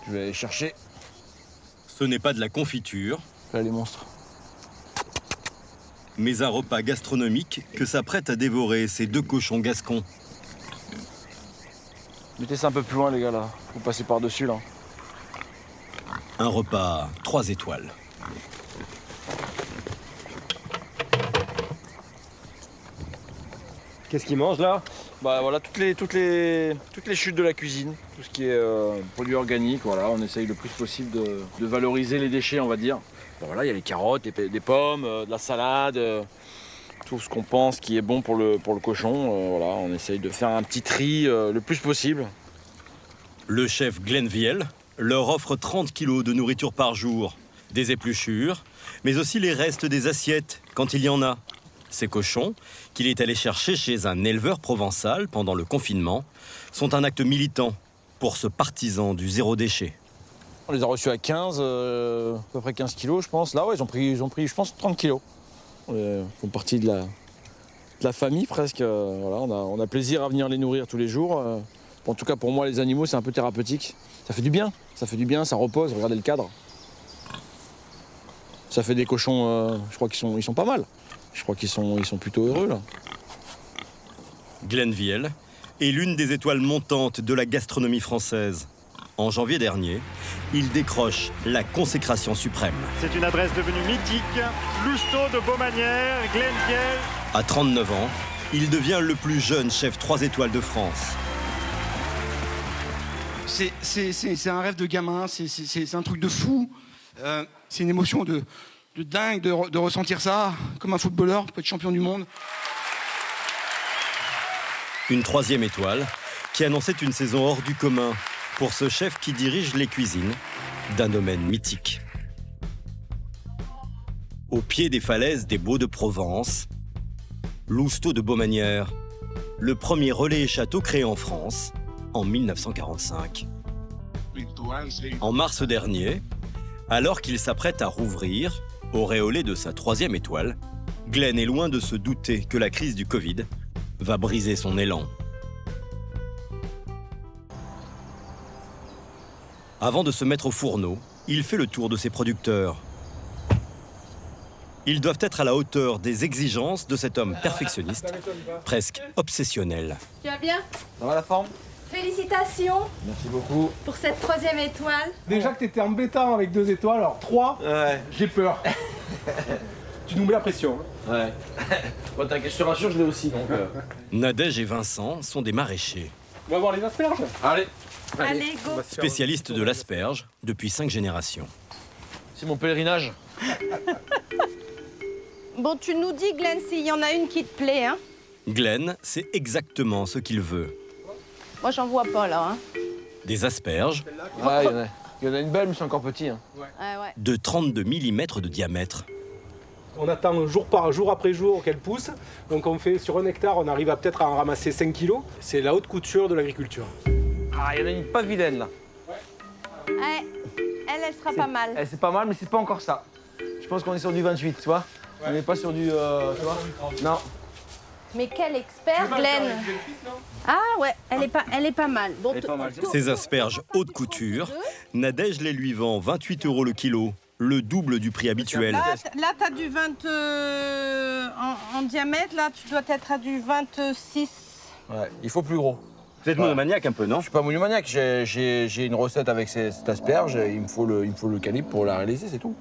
Je vais aller chercher. Ce n'est pas de la confiture, Là, les monstres. mais un repas gastronomique que s'apprêtent à dévorer ces deux cochons gascons. Mettez ça un peu plus loin, les gars, là. Faut passer par-dessus, là. Un repas 3 étoiles. Qu'est-ce qu'ils mangent là? Bah voilà, toutes les chutes de la cuisine, tout ce qui est produits organiques, voilà, on essaye le plus possible de valoriser les déchets, on va dire. Bon, voilà, il y a les carottes, des pommes, de la salade, tout ce qu'on pense qui est bon pour le cochon. Voilà, on essaye de faire un petit tri le plus possible. Le chef Glenn Viel leur offre 30 kilos de nourriture par jour, des épluchures, mais aussi les restes des assiettes, quand il y en a. Ces cochons, qu'il est allé chercher chez un éleveur provençal pendant le confinement, sont un acte militant pour ce partisan du zéro déchet. On les a reçus à 15, à peu près 15 kilos, je pense. Là, ouais, ils ont pris, je pense, 30 kilos. Ils font partie de la famille, presque. Voilà, on a plaisir à venir les nourrir tous les jours. En tout cas, pour moi, les animaux, c'est un peu thérapeutique. Ça fait du bien, ça repose. Regardez le cadre. Ça fait des cochons, je crois qu'ils sont pas mal. Je crois qu'ils sont plutôt heureux, là. Glenn Viel est l'une des étoiles montantes de la gastronomie française. En janvier dernier, il décroche la consécration suprême. C'est une adresse devenue mythique. Lousteau de Beaumanière, Glenn Viel. À 39 ans, il devient le plus jeune chef 3 étoiles de France. C'est un rêve de gamin, c'est un truc de fou. C'est une émotion de dingue de ressentir ça, comme un footballeur peut être champion du monde. Une 3e étoile qui annonçait une saison hors du commun pour ce chef qui dirige les cuisines d'un domaine mythique. Au pied des falaises des Baux-de-Provence, Lousteau de Beaumanière, le premier relais et château créé en France en 1945. En mars dernier, alors qu'il s'apprête à rouvrir, auréolé de sa 3e étoile, Glenn est loin de se douter que la crise du Covid va briser son élan. Avant de se mettre au fourneau, il fait le tour de ses producteurs. Ils doivent être à la hauteur des exigences de cet homme perfectionniste, presque obsessionnel. Tu vas bien? Ça va la forme? Félicitations Merci beaucoup. pour cette 3e étoile. Déjà que t'étais embêtant avec 2 étoiles, alors 3, Ouais. j'ai peur. Tu nous mets la pression. Ouais. Bon, t'inquiète, je te rassure, je l'ai aussi, donc... Nadège et Vincent sont des maraîchers, On va voir les asperges. Allez, Allez, go. spécialistes de l'asperge depuis 5 générations. c'est mon pèlerinage. Bon, tu nous dis, Glenn, s'il y en a une qui te plaît, hein? Glenn sait exactement ce qu'il veut. Moi, j'en vois pas, là, hein? Des asperges Ouais, il y en a une belle, mais c'est encore petit. Hein. Ah ouais. de 32 mm de diamètre. On attend jour après jour qu'elles poussent. Donc on fait sur 1 hectare, on arrive à peut-être à en ramasser 5 kilos. C'est la haute couture de l'agriculture. Ah, il y en a une pas vilaine, là. Ouais. Elle sera pas mal. C'est pas mal, mais c'est pas encore ça. Je pense qu'on est sur du 28, tu vois. On n'est pas sur du... tu vois. Non. Mais quel expert, Glenn! Ah ouais, elle est pas mal. Bon, Elle est pas mal. Ces asperges haute couture, Nadège les lui vend 28 € le kilo, le double du prix habituel. Là t'as du 20... en diamètre, là, tu dois être à du 26. Ouais, il faut plus gros. Vous êtes monomaniaque un peu, non? Je suis pas monomaniaque, j'ai une recette avec cette asperge, il me faut le calibre pour la réaliser, c'est tout.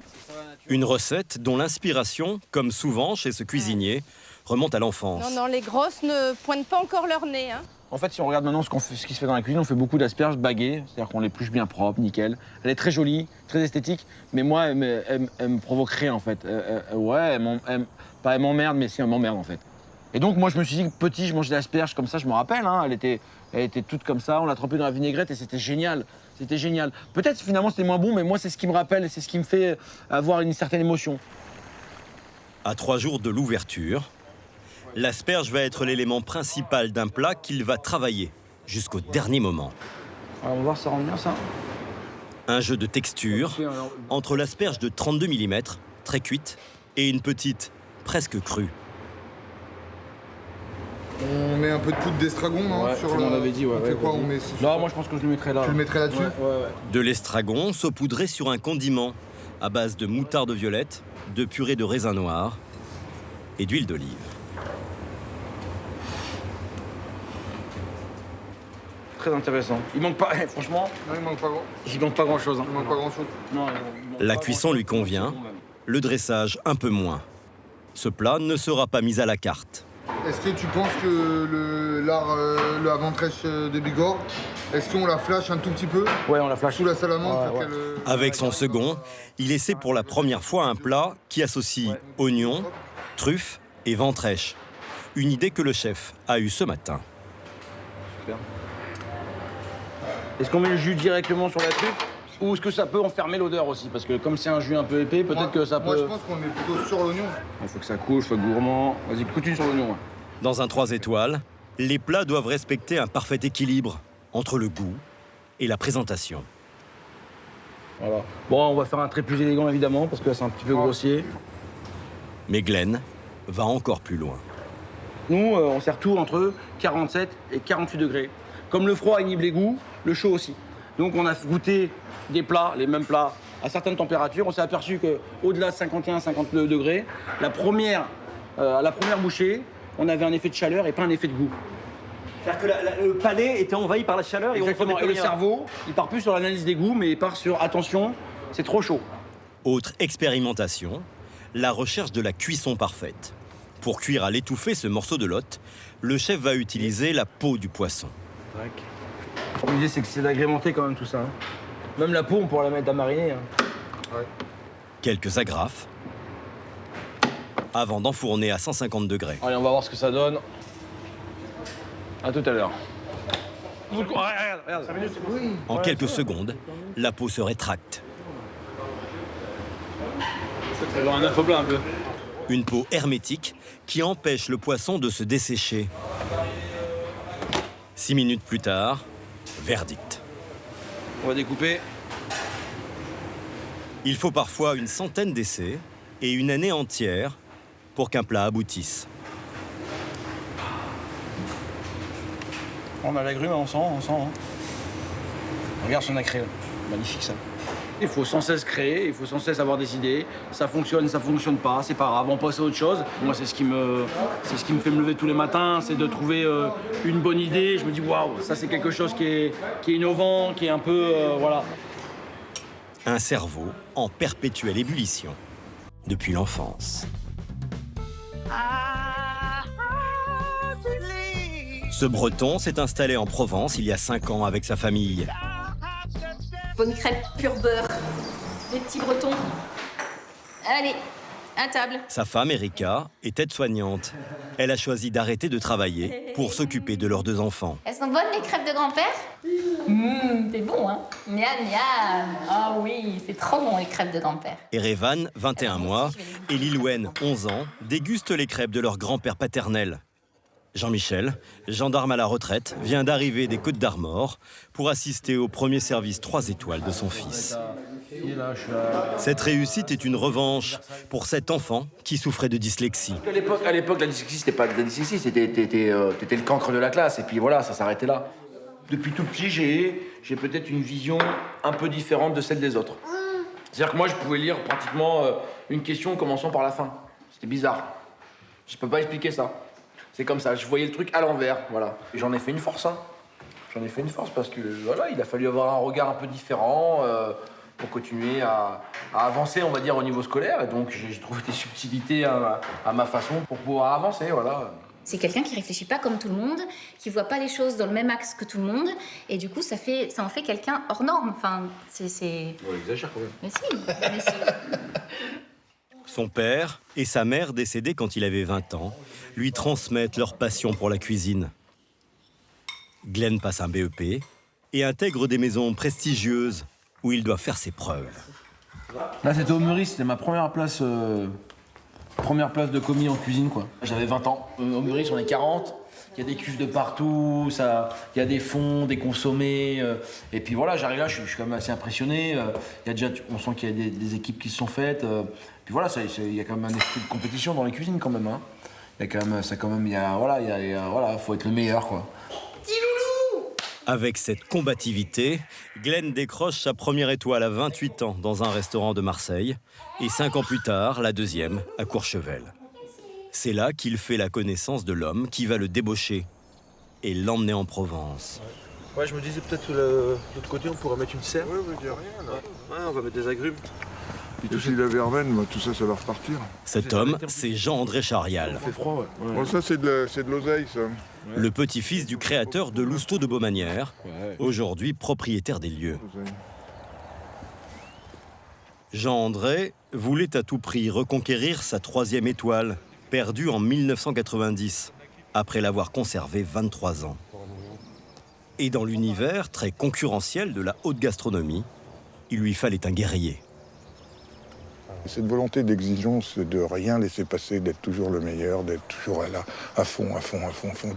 Une recette dont l'inspiration, comme souvent chez ce cuisinier, remonte à l'enfance. Non, les grosses ne pointent pas encore leur nez, hein. En fait, si on regarde maintenant ce qui se fait dans la cuisine, on fait beaucoup d'asperges baguées, c'est-à-dire qu'on l'épluche bien propre, nickel. Elle est très jolie, très esthétique, mais moi, elle me provoquerait en fait. Elle m'emmerde, mais si elle m'emmerde en fait. Et donc moi, je me suis dit que petit, je mangeais des asperges comme ça, je me rappelle, hein, elle était toute comme ça, on l'a trempée dans la vinaigrette et c'était génial. C'était génial. Peut-être finalement c'était moins bon, mais moi c'est ce qui me rappelle et c'est ce qui me fait avoir une certaine émotion. À 3 jours de l'ouverture, l'asperge va être l'élément principal d'un plat qu'il va travailler jusqu'au dernier moment. Alors, on va voir si ça rend bien ça. Un jeu de texture entre l'asperge de 32 mm, très cuite, et une petite, presque crue. On met met un peu de poudre d'estragon, non? Ouais, sur comme on avait dit, ouais. On fait quoi? vas-y. On met... Là, moi je pense que je le mettrais là. Tu le mettrais là-dessus? Ouais. De l'estragon saupoudré sur un condiment à base de moutarde violette, de purée de raisin noir et d'huile d'olive. Très intéressant. Il manque pas, franchement, Non, il manque pas grand. il manque pas grand chose. Il manque pas grand-chose. La cuisson lui convient, le dressage un peu moins. Ce plat ne sera pas mis à la carte. Est-ce que tu penses que la ventrèche de Bigorre, est-ce qu'on la flash un tout petit peu Ouais, on la flash. sous la salamandre pour Ouais. qu'elle... Avec son second, il essaie pour la première fois un plat qui associe oignons, truffes et ventrèche. Une idée que le chef a eue ce matin. Super. Est-ce qu'on met le jus directement sur la truffe ou est-ce que ça peut enfermer l'odeur aussi? Parce que comme c'est un jus un peu épais, peut-être que ça peut... Moi, je pense qu'on est plutôt sur l'oignon. Il faut que ça coule, soit gourmand. Vas-y, continue sur l'oignon. Ouais. Dans un 3 étoiles, les plats doivent respecter un parfait équilibre entre le goût et la présentation. Voilà. Bon, on va faire un trait plus élégant évidemment, parce que là c'est un petit peu grossier. Mais Glenn va encore plus loin. Nous, on sert tout entre 47 et 48 degrés. Comme le froid inhibe les goûts, le chaud aussi. Donc on a goûté des plats, les mêmes plats, à certaines températures. On s'est aperçu qu'au-delà de 51-52 degrés, à la première bouchée, on avait un effet de chaleur et pas un effet de goût. C'est-à-dire que le palais était envahi par la chaleur et Exactement. on Et le cerveau, il part plus sur l'analyse des goûts, mais il part sur attention, c'est trop chaud. Autre expérimentation, la recherche de la cuisson parfaite. Pour cuire à l'étouffée ce morceau de lotte, le chef va utiliser la peau du poisson. L'idée, c'est que c'est d'agrémenter quand même tout ça. Hein. Même la peau, on pourra la mettre à mariner. Hein. Ouais. Quelques agrafes, avant d'enfourner à 150 degrés. Allez, on va voir ce que ça donne. À tout à l'heure. Regarde. En quelques secondes, la peau se rétracte. Ça va un œuf au plat un peu. Une peau hermétique qui empêche le poisson de se dessécher. 6 minutes plus tard, verdict. On va découper. Il faut parfois une centaine d'essais et une année entière pour qu'un plat aboutisse. On a l'agrume, on sent. Hein. Regarde son nacré, là. Magnifique ça. Il faut sans cesse créer, il faut sans cesse avoir des idées. Ça fonctionne pas, c'est pas grave, on passe à autre chose. Moi, c'est ce qui me fait me lever tous les matins, c'est de trouver une bonne idée. Je me dis, waouh, ça c'est quelque chose qui est innovant, qui est un peu, voilà. Un cerveau en perpétuelle ébullition depuis l'enfance. Ce Breton s'est installé en Provence il y a 5 ans avec sa famille. Bonne crêpe pur beurre. Les petits Bretons. Allez, à table. Sa femme, Erika, est aide-soignante. Elle a choisi d'arrêter de travailler pour s'occuper de leurs 2 enfants. Elles sont bonnes les crêpes de grand-père? C'est bon, hein? Miam, miam. Ah oui, c'est trop bon les crêpes de grand-père. Erevan, 21 mois, et Lilouen, 11 ans, dégustent les crêpes de leur grand-père paternel. Jean-Michel, gendarme à la retraite, vient d'arriver des Côtes-d'Armor pour assister au premier service 3 étoiles de son fils. Cette réussite est une revanche pour cet enfant qui souffrait de dyslexie. À l'époque, la dyslexie, c'était pas de la dyslexie, t'étais le cancre de la classe, et puis voilà, ça s'arrêtait là. Depuis tout petit, j'ai peut-être une vision un peu différente de celle des autres. C'est-à-dire que moi, je pouvais lire pratiquement une question commençant par la fin. C'était bizarre. Je peux pas expliquer ça. C'est comme ça, je voyais le truc à l'envers, voilà. Et j'en ai fait une force, hein. J'en ai fait une force parce que, voilà, il a fallu avoir un regard un peu différent pour continuer à avancer, on va dire, au niveau scolaire. Et donc, j'ai trouvé des subtilités à ma façon pour pouvoir avancer, voilà. C'est quelqu'un qui réfléchit pas comme tout le monde, qui voit pas les choses dans le même axe que tout le monde, et du coup, ça en fait quelqu'un hors norme. Enfin, c'est... On exagère quand même. Mais si. Son père et sa mère, décédés quand il avait 20 ans, lui transmettent leur passion pour la cuisine. Glenn passe un BEP et intègre des maisons prestigieuses où il doit faire ses preuves. Là, c'était au Meurice, c'était ma première place de commis en cuisine, quoi. J'avais 20 ans. Au Meurice, on est 40. Il y a des cuves de partout, il y a des fonds, des consommés. Et puis voilà, j'arrive là, je suis quand même assez impressionné. On sent qu'il y a des équipes qui se sont faites. Puis voilà, il y a quand même un esprit de compétition dans les cuisines quand même. Hein. faut être le meilleur, quoi. Avec cette combativité, Glenn décroche sa première étoile à 28 ans dans un restaurant de Marseille et 5 ans plus tard, la deuxième à Courchevel. C'est là qu'il fait la connaissance de l'homme qui va le débaucher et l'emmener en Provence. Ouais, je me disais peut-être de l'autre côté, on pourrait mettre une serre. Ouais, il n'y a rien là. Ouais, on va mettre des agrumes. Puis tout la verveine, tout ça, ça va repartir. Cet homme, c'est Jean-André Charial. Il fait froid, ouais. Bon, ça, c'est de l'oseille, ça. Le petit-fils du créateur de Lousteau de Beaumanière, aujourd'hui propriétaire des lieux. Jean-André voulait à tout prix reconquérir sa 3e étoile, perdue en 1990, après l'avoir conservée 23 ans. Et dans l'univers très concurrentiel de la haute gastronomie, il lui fallait un guerrier. Cette volonté d'exigence, de rien laisser passer, d'être toujours le meilleur, d'être toujours là, à fond,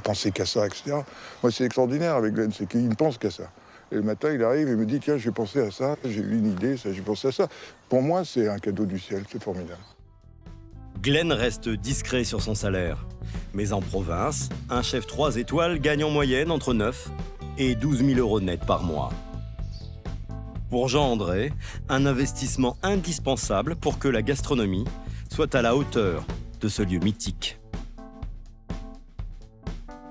penser qu'à ça, etc. Moi, c'est extraordinaire avec Glenn, c'est qu'il ne pense qu'à ça. Et le matin, il arrive et me dit, tiens, j'ai pensé à ça, j'ai eu une idée, ça, j'ai pensé à ça. Pour moi, c'est un cadeau du ciel, c'est formidable. Glenn reste discret sur son salaire. Mais en province, un chef 3 étoiles gagne en moyenne entre 9 et 12 000 euros net par mois. Pour Jean-André, un investissement indispensable pour que la gastronomie soit à la hauteur de ce lieu mythique.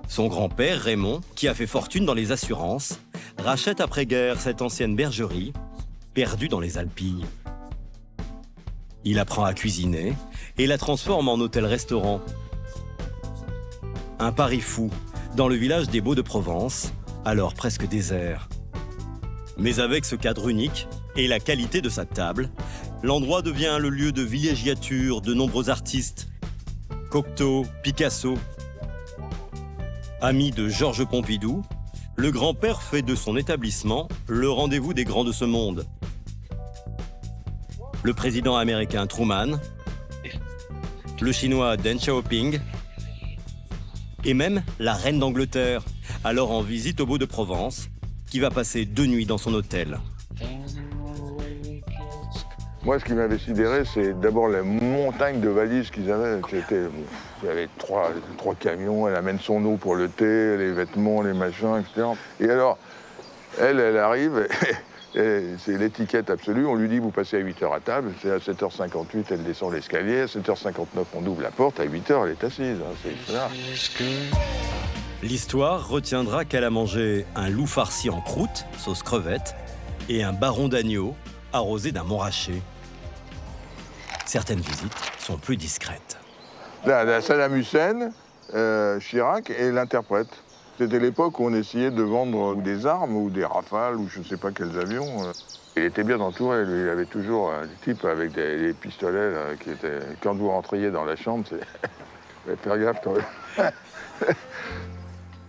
Son grand-père, Raymond, qui a fait fortune dans les assurances, rachète après-guerre cette ancienne bergerie, perdue dans les Alpilles. Il apprend à cuisiner et la transforme en hôtel-restaurant. Un pari fou dans le village des Baux-de-Provence, alors presque désert. Mais avec ce cadre unique et la qualité de sa table, l'endroit devient le lieu de villégiature de nombreux artistes. Cocteau, Picasso. Ami de Georges Pompidou, le grand-père fait de son établissement le rendez-vous des grands de ce monde. Le président américain Truman, le chinois Deng Xiaoping et même la reine d'Angleterre, alors en visite au Baux-de-Provence, qui va passer 2 nuits dans son hôtel. Moi, ce qui m'avait sidéré, c'est d'abord la montagne de valises qu'ils avaient. Il y avait 3 camions, elle amène son eau pour le thé, les vêtements, les machins, etc. Et alors, elle arrive, et c'est l'étiquette absolue, on lui dit vous passez à 8h à table, c'est à 7h58, elle descend l'escalier, à 7h59, on ouvre la porte, à 8h, elle est assise. C'est ça. L'histoire retiendra qu'elle a mangé un loup farci en croûte, sauce crevette, et un baron d'agneau arrosé d'un montrachet. Certaines visites sont plus discrètes. La Saddam Hussein, Chirac et l'interprète. C'était l'époque où on essayait de vendre des armes ou des rafales ou je ne sais pas quels avions. Il était bien entouré, lui. Il avait toujours des types avec des pistolets là, qui étaient... Quand vous rentriez dans la chambre, c'est... Faire gaffe, toi.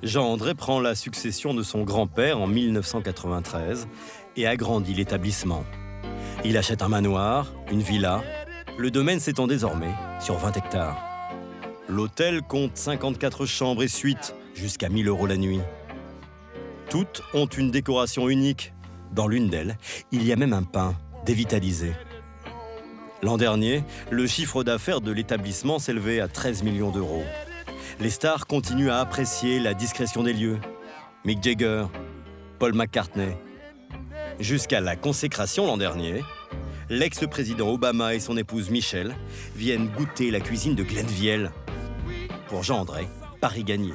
Jean-André prend la succession de son grand-père en 1993 et agrandit l'établissement. Il achète un manoir, une villa. Le domaine s'étend désormais sur 20 hectares. L'hôtel compte 54 chambres et suites, jusqu'à 1 000 euros la nuit. Toutes ont une décoration unique. Dans l'une d'elles, il y a même un pain dévitalisé. L'an dernier, le chiffre d'affaires de l'établissement s'élevait à 13 millions d'euros. Les stars continuent à apprécier la discrétion des lieux. Mick Jagger, Paul McCartney. Jusqu'à la consécration l'an dernier, l'ex-président Obama et son épouse Michelle viennent goûter la cuisine de Glenn Viel. Pour Jean-André, pari gagné.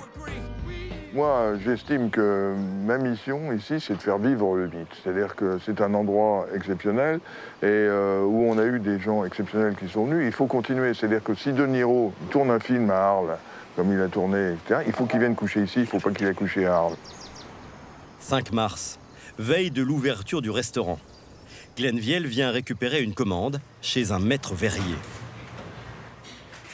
Moi, j'estime que ma mission ici, c'est de faire vivre le mythe. C'est-à-dire que c'est un endroit exceptionnel et où on a eu des gens exceptionnels qui sont venus. Il faut continuer. C'est-à-dire que si De Niro tourne un film à Arles, comme il a tourné, etc., il faut qu'il vienne coucher ici, il ne faut pas qu'il aille coucher à Arles. 5 mars, veille de l'ouverture du restaurant. Glenn Viel vient récupérer une commande chez un maître verrier.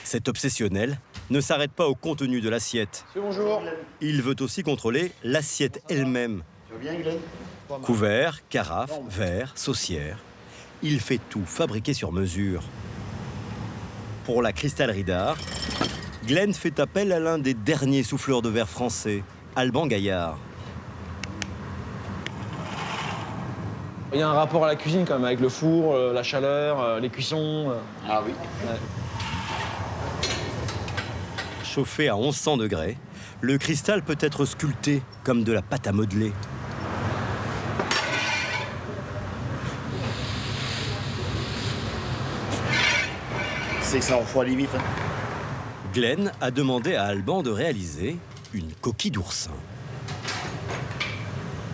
Cet obsessionnel ne s'arrête pas au contenu de l'assiette. Bonjour. Il veut aussi contrôler l'assiette elle-même. Tu vas bien, Glenn? Couverts, carafes, verres, saucières. Il fait tout fabriquer sur mesure. Pour la cristallerie d'art, Glenn fait appel à l'un des derniers souffleurs de verre français, Alban Gaillard. Il y a un rapport à la cuisine quand même, avec le four, la chaleur, les cuissons. Ah oui. Ouais. Chauffé à 1100 degrés, le cristal peut être sculpté comme de la pâte à modeler. C'est que ça refroidit vite. Glenn a demandé à Alban de réaliser une coquille d'oursin.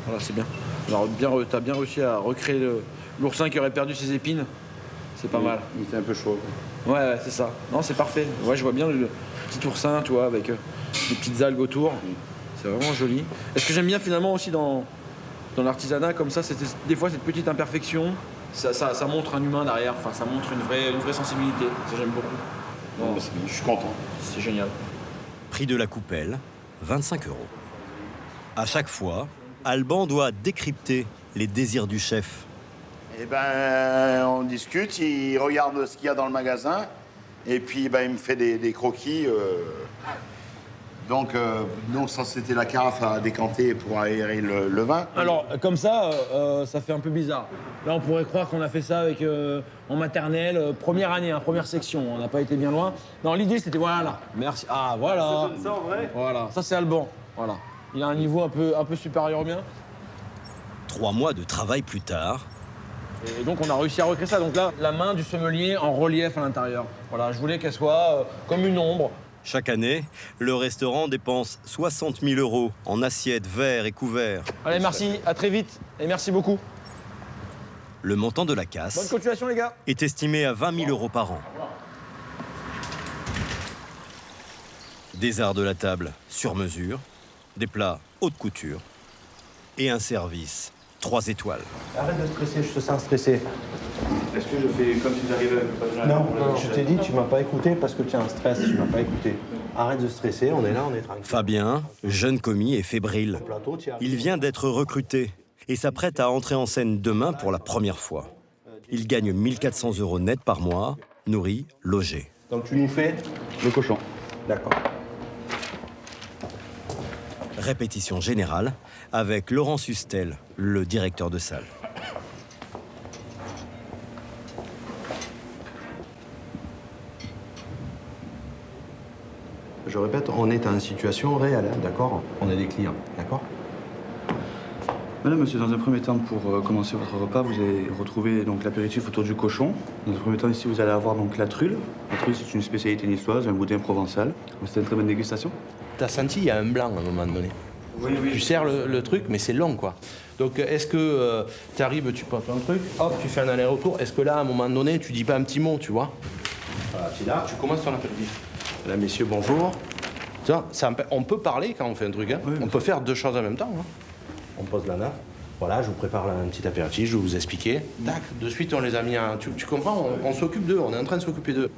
Voilà, c'est bien. Alors, t'as bien réussi à recréer l'oursin qui aurait perdu ses épines. C'est pas mal. Il fait un peu chaud. Ouais, c'est ça. Non, c'est parfait. Ouais, je vois bien le petit oursin, tu vois, avec des petites algues autour. C'est vraiment joli. Et ce que j'aime bien finalement aussi dans l'artisanat comme ça, c'est des fois cette petite imperfection. Ça montre un humain derrière. Enfin, ça montre une vraie sensibilité. Ça, j'aime beaucoup. Non, je suis content. C'est génial. Prix de la coupelle, 25 €. À chaque fois, Alban doit décrypter les désirs du chef. Eh ben, on discute, il regarde ce qu'il y a dans le magasin, et puis ben, il me fait des croquis. Donc ça, c'était la carafe à décanter pour aérer le vin. Alors, comme ça, ça fait un peu bizarre. Là, on pourrait croire qu'on a fait ça avec, en maternelle, première année, hein, première section. On n'a pas été bien loin. Non, l'idée, c'était voilà. Merci. Ah, voilà. Ça donne ça en vrai. Voilà. Ça, c'est Alban. Voilà. Il a un niveau un peu supérieur au mien. 3 mois de travail plus tard. Et donc, on a réussi à recréer ça. Donc là, la main du sommelier en relief à l'intérieur. Voilà, je voulais qu'elle soit comme une ombre. Chaque année, le restaurant dépense 60 000 € en assiettes, verres et couverts. Allez, merci. À très vite. Et merci beaucoup. Le montant de la Bonne casse continuation, les gars. est estimé à 20 000 € par an. Des arts de la table sur mesure, des plats haute couture et un service 3 étoiles. Arrête de stresser, je te sens stressé. Est-ce que je fais comme si j'arrivais Non, je t'ai dit, tu m'as pas écouté parce que tu as un stress, tu m'as pas écouté. Arrête de stresser, on est là, on est tranquille. Fabien, jeune commis et fébrile. Il vient d'être recruté et s'apprête à entrer en scène demain pour la première fois. Il gagne 1 400 € net par mois, nourri, logé. Donc tu nous fais le cochon. D'accord. Répétition générale avec Laurent Sustel, le directeur de salle. Je répète, on est en situation réelle, hein, d'accord? On est des clients, d'accord? Madame, monsieur, dans un premier temps, pour commencer votre repas, vous allez retrouver donc l'apéritif autour du cochon. Dans un premier temps, ici, vous allez avoir donc la trulle. La trulle, c'est une spécialité niçoise, un boudin provençal. C'est une très bonne dégustation. T'as senti, il y a un blanc à un moment donné. Oui. Tu sers le truc, mais c'est long, quoi. Donc, est-ce que tu arrives, tu portes un truc, hop, tu fais un aller-retour. Est-ce que là, à un moment donné, tu dis pas un petit mot, tu vois? Voilà, tu es là, tu commences ton apéritif. Là, messieurs, bonjour. Tu vois, on peut parler quand on fait un truc, hein. Oui, on peut faire deux choses en même temps, hein. On pose la nappe. Voilà, je vous prépare un petit apéritif, je vais vous expliquer. Tac, de suite, on les a mis en... Tu comprends? On s'occupe d'eux, on est en train de s'occuper d'eux.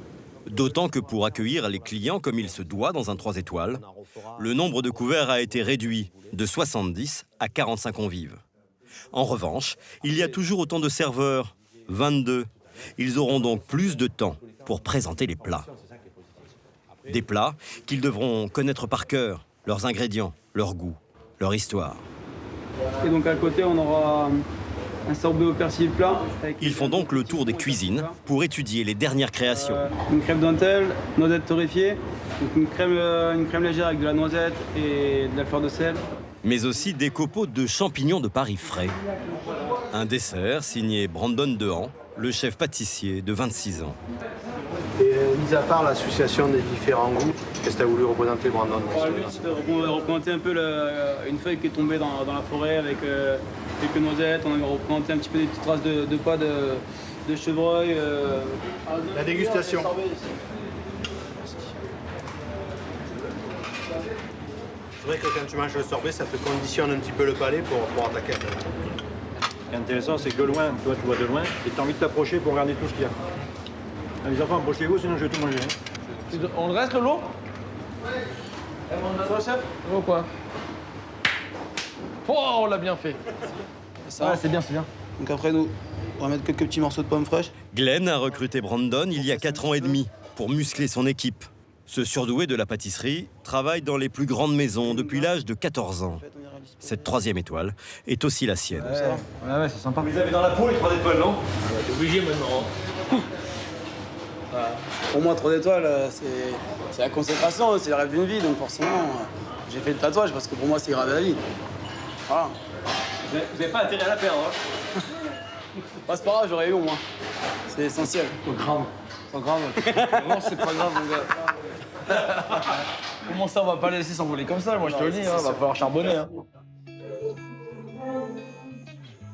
D'autant que pour accueillir les clients comme il se doit dans un 3 étoiles, le nombre de couverts a été réduit de 70 à 45 convives. En revanche, il y a toujours autant de serveurs, 22. Ils auront donc plus de temps pour présenter les plats. Des plats qu'ils devront connaître par cœur, leurs ingrédients, leur goût, leur histoire. Et donc à côté, on aura un sorbet au persil plat. Ils font donc le tour des cuisines pour étudier les dernières créations. Une crème dentelle, noisette torréfiée, donc une crème légère avec de la noisette et de la fleur de sel. Mais aussi des copeaux de champignons de Paris frais. Un dessert signé Brandon Dehan, le chef pâtissier de 26 ans. Et mis à part l'association des différents goûts, qu'est-ce que tu as voulu représenter, Brandon? Le but, c'est de représenter un peu une feuille qui est tombée dans la forêt avec quelques noisettes. On a représenté un petit peu des petites traces de pas de chevreuil. La dégustation. C'est vrai que quand tu manges le sorbet, ça te conditionne un petit peu le palais pour attaquer. Ce qui est intéressant, c'est que de loin, toi tu vois de loin, et tu as envie de t'approcher pour regarder tout ce qu'il y a. Les enfants, approchez-vous, sinon je vais tout manger. On le reste, le lot? Ça va, chef? Ou quoi? Oh, on l'a bien fait. Ça, c'est bien, c'est bien. Donc après, nous, on va mettre quelques petits morceaux de pommes fraîches. Glenn a recruté Brandon il y a 4 ans et demi pour muscler son équipe. Ce surdoué de la pâtisserie travaille dans les plus grandes maisons depuis l'âge de 14 ans. Cette 3e étoile est aussi la sienne. Ouais, c'est sympa. Vous avez dans la peau les 3 étoiles, non? T'es obligé maintenant. Voilà. Pour moi, 3 étoiles, c'est la consécration, c'est le rêve d'une vie. Donc forcément, j'ai fait le tatouage parce que pour moi, c'est grave à la vie. Voilà. Vous n'avez pas intérêt à la perdre. Hein. Bah, c'est pas grave, j'aurais eu au moins. C'est essentiel. Pas grave. Pas grave. Non, c'est pas grave, mon gars. Comment ça, on va pas les laisser s'envoler comme ça? Moi, je te le dis, hein, va falloir charbonner. Hein.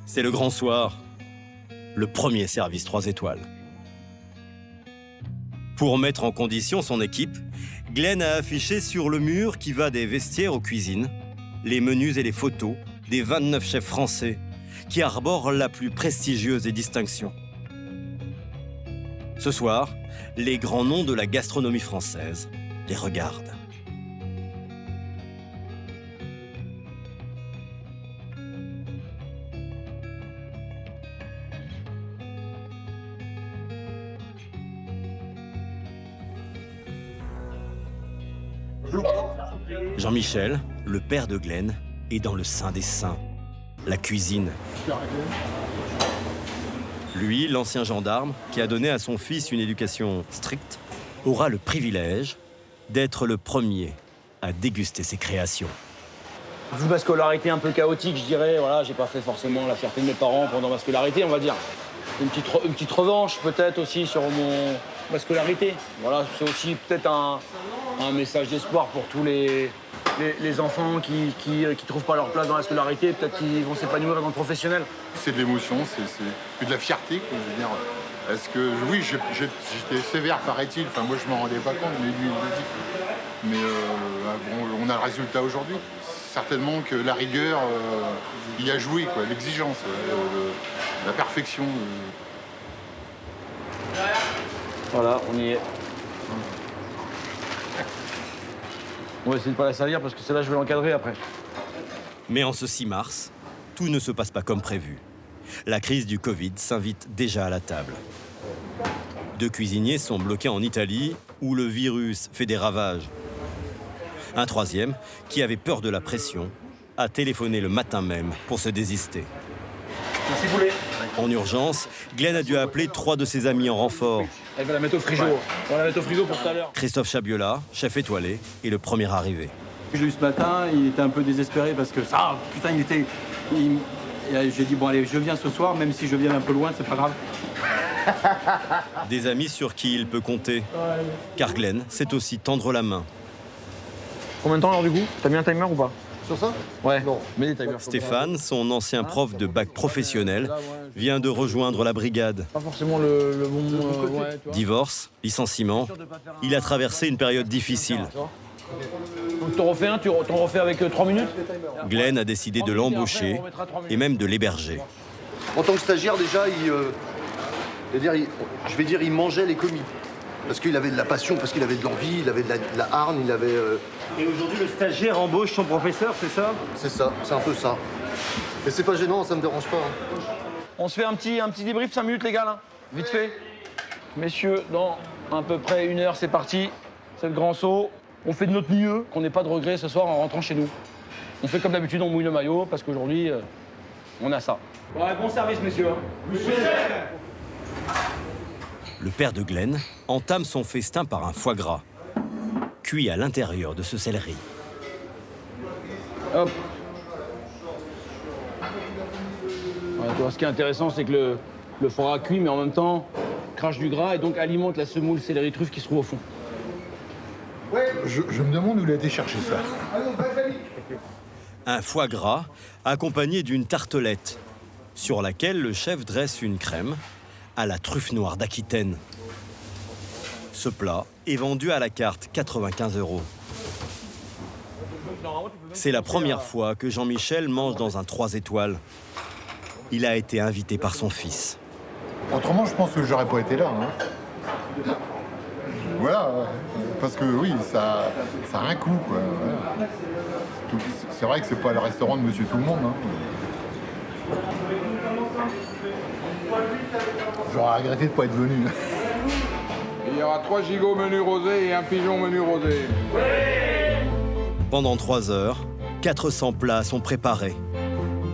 C'est le grand soir, le premier service 3 étoiles. Pour mettre en condition son équipe, Glenn a affiché sur le mur qui va des vestiaires aux cuisines les menus et les photos des 29 chefs français qui arborent la plus prestigieuse des distinctions. Ce soir, les grands noms de la gastronomie française les regardent. Jean-Michel, le père de Glenn, est dans le sein des saints, la cuisine. Lui, l'ancien gendarme, qui a donné à son fils une éducation stricte, aura le privilège d'être le premier à déguster ses créations. Vu ma scolarité un peu chaotique, je dirais, voilà, j'ai pas fait forcément la fierté de mes parents pendant ma scolarité, on va dire. Une petite revanche peut-être aussi sur ma scolarité. Voilà, c'est aussi peut-être un message d'espoir pour tous les enfants qui trouvent pas leur place dans la scolarité, peut-être qu'ils vont s'épanouir dans le professionnel. C'est de l'émotion, c'est de la fierté, quoi, je veux dire. Est-ce que, oui, j'étais sévère, paraît-il. Enfin, moi, je m'en rendais pas compte, mais lui, il le dit. Mais on a le résultat aujourd'hui. Certainement que la rigueur y a joué, quoi, l'exigence, la perfection. Voilà, on y est. On va essayer de pas la salir parce que celle-là, je vais l'encadrer après. Mais en ce 6 mars, tout ne se passe pas comme prévu. La crise du Covid s'invite déjà à la table. 2 cuisiniers sont bloqués en Italie, où le virus fait des ravages. Un 3e, qui avait peur de la pression, a téléphoné le matin même pour se désister. Merci poulet. En urgence, Glenn a dû appeler 3 de ses amis en renfort. Elle va la mettre au frigo. Ouais. On va la mettre au frigo pour tout à l'heure. Christophe Chabiola, chef étoilé, est le premier arrivé. Je l'ai eu ce matin, il était un peu désespéré parce que j'ai dit, bon allez, je viens ce soir, même si je viens un peu loin, c'est pas grave. Des amis sur qui il peut compter. Car Glenn sait aussi tendre la main. Combien de temps alors du coup? T'as mis un timer ou pas? Sur ça? Ouais. Non. Mets des timers. Stéphane, son ancien prof de bac professionnel, vient de rejoindre la brigade. Pas forcément le bon... Divorce, licenciement, il a traversé une période difficile. Donc t'en refais un, tu t'en refais avec 3 minutes? Glenn a décidé de l'embaucher et même de l'héberger. En tant que stagiaire, déjà, il mangeait les commis. Parce qu'il avait de la passion, parce qu'il avait de l'envie, il avait de la hargne, il avait... Et aujourd'hui, le stagiaire embauche son professeur, c'est ça? C'est ça, c'est un peu ça. Et c'est pas gênant, ça me dérange pas. Hein. On se fait un petit débrief, 5 minutes les gars, là. Vite fait. Messieurs, dans à peu près 1 heure, c'est parti. C'est le grand saut. On fait de notre mieux, qu'on n'ait pas de regrets ce soir en rentrant chez nous. On fait comme d'habitude, on mouille le maillot, parce qu'aujourd'hui, on a ça. Ouais, bon service, messieurs. Le père de Glenn entame son festin par un foie gras, cuit à l'intérieur de ce céleri. Hop. Ouais, toi, ce qui est intéressant, c'est que le foie gras cuit, mais en même temps, crache du gras et donc alimente la semoule céleri truffe qui se trouve au fond. Ouais. Je me demande où il a été chercher ça. Un foie gras accompagné d'une tartelette, sur laquelle le chef dresse une crème à la truffe noire d'Aquitaine. Ce plat est vendu à la carte 95 €. C'est la première fois que Jean-Michel mange dans un 3 étoiles. Il a été invité par son fils. Autrement, je pense que j'aurais pas été là. Hein. Voilà, parce que oui, ça a un coût, quoi. Voilà. C'est vrai que c'est pas le restaurant de Monsieur Tout-le-Monde. Hein. J'aurais regretté de pas être venu. Il y aura 3 gigots menu rosé et un pigeon menu rosé. Pendant 3 heures, 400 plats sont préparés,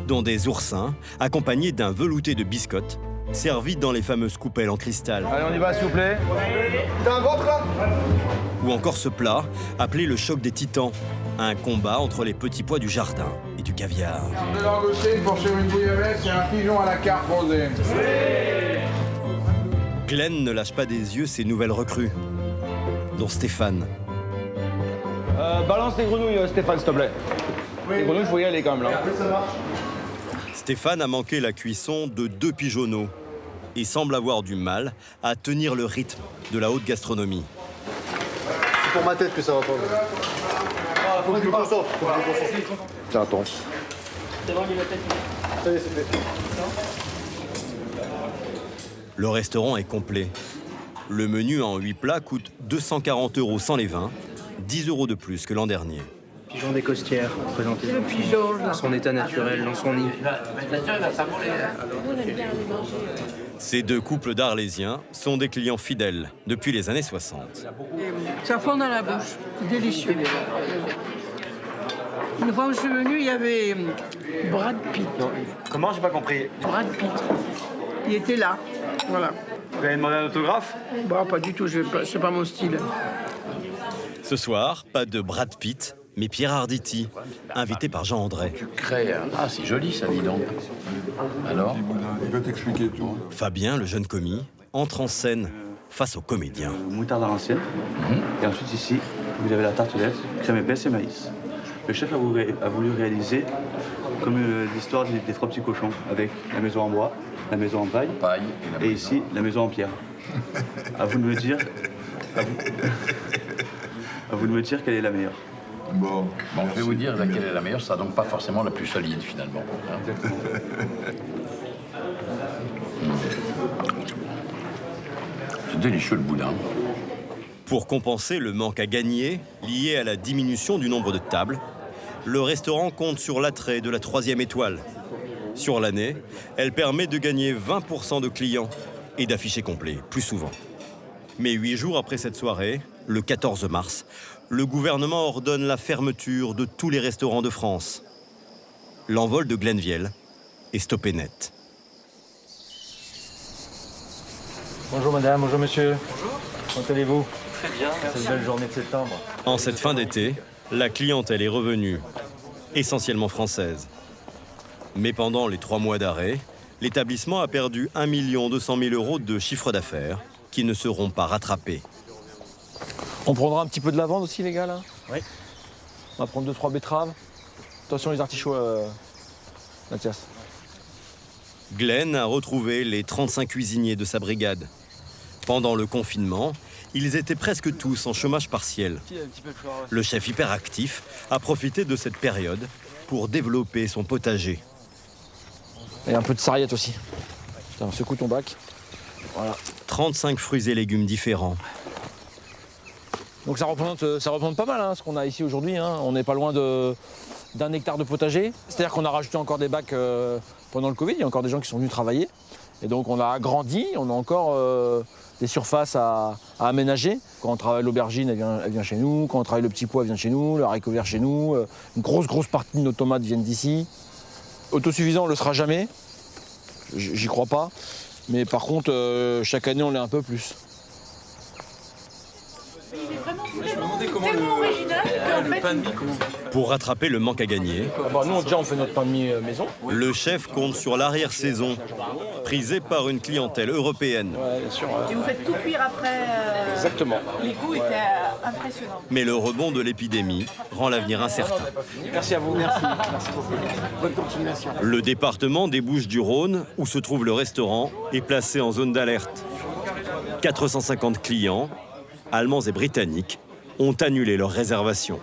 dont des oursins accompagnés d'un velouté de biscottes servies dans les fameuses coupelles en cristal. Allez, on y va, s'il vous plaît. T'as un ventre là? Ou encore ce plat, appelé le choc des titans, un combat entre les petits pois du jardin et du caviar. De langoustine pour sur une bouillabaisse et un pigeon à la carte rosée. Glenn ne lâche pas des yeux ses nouvelles recrues, dont Stéphane. Balance les grenouilles, Stéphane, s'il te plaît. Les grenouilles, il faut y aller quand même, là. Stéphane a manqué la cuisson de 2 pigeonneaux et semble avoir du mal à tenir le rythme de la haute gastronomie. C'est pour ma tête que ça va pas. Faut que je me concentre. C'est intense. C'est bon, il va tête. Ça y est, c'est fait. Le restaurant est complet. Le menu en 8 plats coûte 240 € sans les vins, 10 € de plus que l'an dernier. Pigeon des Costières, présenté Le pigeon, là. dans son état naturel, dans son nid. Ces 2 couples d'Arlésiens sont des clients fidèles depuis les années 60. Ça fond dans la bouche. C'est délicieux. Une fois où je suis venue, il y avait Brad Pitt. Comment? J'ai pas compris. Brad Pitt. Il était là. Voilà. Vous avez demandé un autographe? Bon, pas du tout, c'est pas mon style. Ce soir, pas de Brad Pitt, mais Pierre Arditi, invité par Jean André. Tu crées. Ah, c'est joli ça, dis donc. Alors? Il va t'expliquer, tu vois. Fabien, le jeune commis, entre en scène face aux comédiens. Moutarde à l'ancienne. Et ensuite, ici, vous avez la tartelette, crème épaisse et maïs. Le chef a voulu réaliser comme l'histoire des 3 petits cochons, avec la maison en bois, la maison en paille, et ici, la maison en pierre. À vous de me dire... À vous de me dire quelle est la meilleure. Bon, je vais vous dire laquelle est la meilleure, ça donc pas forcément la plus solide finalement. C'est délicieux le boudin. Pour compenser le manque à gagner lié à la diminution du nombre de tables, le restaurant compte sur l'attrait de la 3e étoile. Sur l'année, elle permet de gagner 20% de clients et d'afficher complet, plus souvent. Mais 8 jours après cette soirée, le 14 mars, le gouvernement ordonne la fermeture de tous les restaurants de France. L'envol de Glenviel est stoppé net. Bonjour madame, bonjour monsieur. Bonjour. Comment allez-vous? Très bien, merci. C'est une belle journée de septembre. En cette fin d'été, la clientèle est revenue, essentiellement française. Mais pendant les 3 mois d'arrêt, l'établissement a perdu 1 200 000 € de chiffre d'affaires qui ne seront pas rattrapés. On prendra un petit peu de lavande aussi, les gars, là? Oui. On va prendre 2-3 betteraves. Attention les artichauts, Mathias. Glenn a retrouvé les 35 cuisiniers de sa brigade. Pendant le confinement, ils étaient presque tous en chômage partiel. Le chef hyperactif a profité de cette période pour développer son potager. Et un peu de sarriette aussi. Putain, secoue ton bac. Voilà. 35 fruits et légumes différents. Donc ça représente pas mal hein, ce qu'on a ici aujourd'hui. Hein. On n'est pas loin d'1 hectare de potager. C'est-à-dire qu'on a rajouté encore des bacs pendant le Covid. Il y a encore des gens qui sont venus travailler. Et donc on a agrandi, on a encore des surfaces à aménager. Quand on travaille l'aubergine, elle vient chez nous. Quand on travaille le petit pois, elle vient chez nous. Le haricot vert chez nous. Une grosse partie de nos tomates viennent d'ici. Autosuffisant, on ne le sera jamais. J'y crois pas. Mais par contre, chaque année, on l'est un peu plus. Il est vraiment tellement original qu'en fait... pain de mie, comment? Pour rattraper le manque à gagner, Nous, déjà, on fait notre pain de mie maison. le chef compte sur l'arrière-saison, prisé par une clientèle européenne. Ouais, bien sûr. Et vous faites tout cuire après. Exactement. Les goûts étaient impressionnants. Mais le rebond de l'épidémie rend l'avenir incertain. Merci à vous. Merci beaucoup. Bonne continuation. Le département des Bouches-du-Rhône, où se trouve le restaurant, est placé en zone d'alerte. 450 clients, allemands et britanniques, ont annulé leurs réservations.